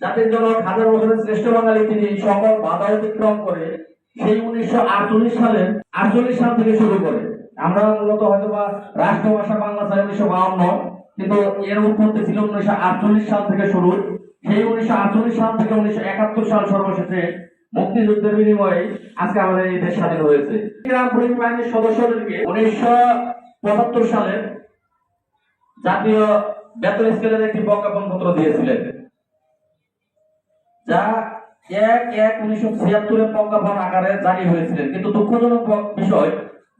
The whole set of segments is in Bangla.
জাতির জনক হাজার বছরের শ্রেষ্ঠ বাঙালি তিনি সকল বাধা অতিক্রম করে সেই 1948 সাল থেকে শুরু করে। আমরা মূলত হয়তো বা রাষ্ট্রভাষা বাংলা চাই 1952, কিন্তু এর উৎপত্তি ছিল 1948 সাল থেকে শুরু। সেই 1948 সাল থেকে 1971 সাল সর্বশেষে মুক্তিযুদ্ধের বিনিময়ে আজকে আমাদের এই দেশ স্বাধীন হয়েছে। গ্রাম পুলিশ বাহিনীর সদস্যদেরকে 1975 সালে জাতীয় বেতন স্কেলের একটি প্রজ্ঞাপনপত্র দিয়েছিলেন, যা 1/1/1976 প্রজ্ঞাপন আকারে জারি হয়েছিলেন। কিন্তু দুঃখজনক বিষয়,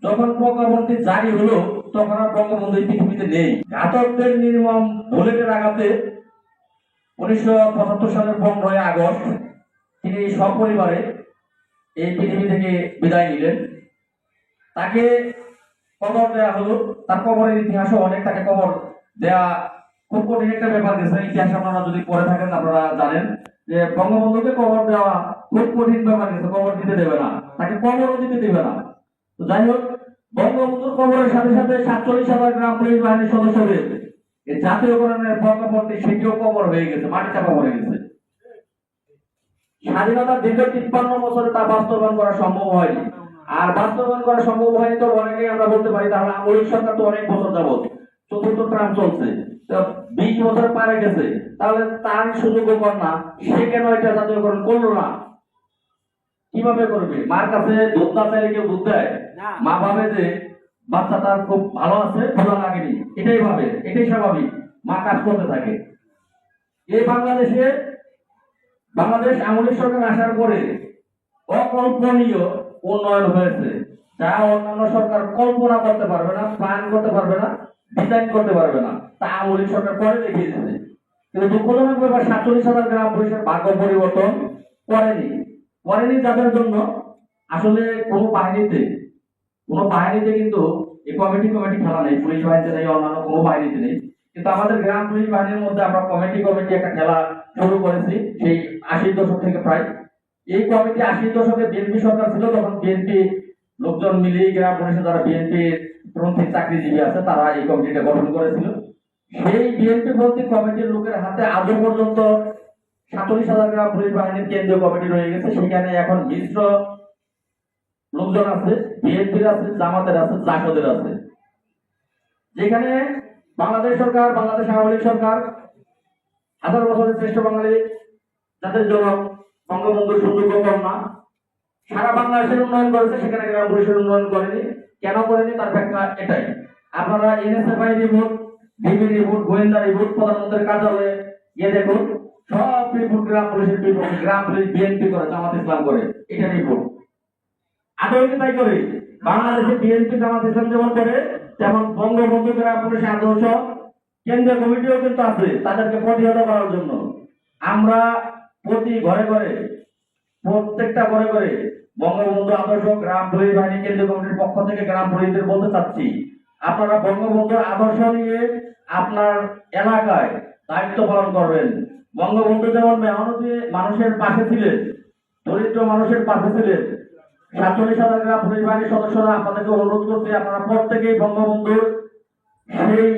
যখন প্রজ্ঞাপনটি জারি হলো তখন আর বঙ্গবন্ধু এই পৃথিবীতে নেই। ঘাতকদের নির্মম বুলেটের আঘাতে 1975 সালের 15 আগস্ট তিনি সপরিবারে এই পৃথিবী থেকে বিদায় নিলেন। তাকে কবর দেওয়া হলো। তার কবরের ইতিহাসও অনেক। তাকে কবর দেওয়া খুব কঠিন একটা ব্যাপার গেছে। ইতিহাস আপনারা যদি পড়ে থাকেন আপনারা জানেন যে বঙ্গবন্ধুকে কবর দেওয়া খুব কঠিন ব্যাপার গেছে। কবর দিতে দেবে না, তাকে কবরও দিতে দেবে না। তো যাই হোক, বঙ্গবন্ধুর কবরের সাথে সাথে 47,000 গ্রাম পুলিশ বাহিনীর সদস্যদের এই জাতীয়করণের প্রজ্ঞাপনটি সেটিও কবর হয়ে গেছে, মাটি চাপা পড়ে গেছে। স্বাধীনতার দীর্ঘ 53 বছরে তা বাস্তবায়ন করা সম্ভব হয়নি। আর বাস্তবায়ন করা সম্ভব হয়নি তো অনেকেই আমরা বলতে পারি তাহলে আওয়ামী লীগ সরকার তো অনেক বছর যাবত, চতুর্থ ট্রাম চলছে, 20 বছর পারে গেছে, তাহলে তার সুযোগ কর না, সে কেন এটা জাতীয়করণ করলো না? কিভাবে করবে? মার কাছে দুধ না চাইলে কেউ দুধ দেয়? মা ভাবে যে বাচ্চাটার খুব ভালো আছে, ভালো লাগেনি, এটাই ভাবে, এটাই স্বাভাবিক। মা কাজ করতে থাকে। এই বাংলাদেশ আওয়ামী লীগ সরকার আসার পরে অকল্পনীয় উন্নয়ন হয়েছে, যা অন্যান্য সরকার কল্পনা করতে পারবে না, প্ল্যান করতে পারবে না, ডিজাইন করতে পারবে না। তা আওয়ামী লীগ সরকার করে দেখিয়ে দিয়েছে। কিন্তু দুঃখজনক ব্যাপার, 47,000 গ্রাম পুলিশের ভাগ্য পরিবর্তন করেনি যাদের জন্য আসলে কোনো বাহিনীতে কিন্তু এই কমিটি খেলা নেই। পুলিশ বাহিনীতে নেই, অন্যান্য কোনো বাহিনীতে নেই। কিন্তু আমাদের গ্রাম পুলিশ বাহিনীর মধ্যে আমরা কমিটি একটা খেলা শুরু করেছি সেই 80 দশক থেকে। প্রায় এই কমিটি 80 দশকে বিএনপি সরকার ছিল, তখন বিএনপি লোকজন মিলিয়ে গ্রাম পুলিশে যারা বিএনপি প্রন্থী চাকরিজীবী আছে তারা এই কমিটিটা গঠন করেছিল। সেই বিএনপি প্রন্থী কমিটির লোকের হাতে আজও পর্যন্ত 47,000 গ্রাম পুলিশ বাহিনীর কেন্দ্রীয় কমিটি রয়ে গেছে। সেখানে এখন মিশ্র লোকজন আছে, বিএনপির আছে, জামাতের আছে, জাসদের আছে। যেখানে বাংলাদেশ সরকার, বাংলাদেশ আওয়ামী লীগ সরকার হাজার বছরের শ্রেষ্ঠ বাঙালি যাদের জনক বঙ্গবন্ধুর সুযোগ্য কন্যা সারা বাংলাদেশের উন্নয়ন করেছে, সেখানে গ্রাম পুলিশের উন্নয়ন করেনি। কেন করেনি তার ব্যাখ্যা এটাই। আপনারা এনএসএফআই রিপোর্ট, ডিবি রিপোর্ট, গোয়েন্দা রিপোর্ট, প্রধানমন্ত্রীর কার্যালয়ে গিয়ে দেখুন, সব রিপোর্ট গ্রাম পুলিশের বিপক্ষে। গ্রাম পুলিশ বিএনপি করে, জামাত ইসলাম করে, এটা রিপোর্ট। আদৌ তাই করে বাংলাদেশে বিএনপি জামাত ইসলাম যেমন করে, তেমন বঙ্গবন্ধু গ্রাম পুলিশের আদর্শ কেন্দ্রীয় কমিটিও কিন্তু আছে তাদেরকে প্রতিহত করার জন্য। আমরা প্রত্যেকটা ঘরে বঙ্গবন্ধু আদর্শ গ্রাম পুলিশ বাহিনী কেন্দ্রীয় কমিটির পক্ষ থেকে গ্রাম পুলিশদের বলতে চাচ্ছি, আপনারা বঙ্গবন্ধুর আদর্শ নিয়ে আপনার এলাকায় দায়িত্ব পালন করবেন। বঙ্গবন্ধু যেমন মেহনতি মানুষের পাশে ছিলেন, দরিদ্র মানুষের পাশে ছিলেন, 47,000 গ্রাম পুলিশ বাহিনীর সদস্যরা আপনাদেরকে অনুরোধ করতে, আপনারা প্রত্যেকেই বঙ্গবন্ধুর সেই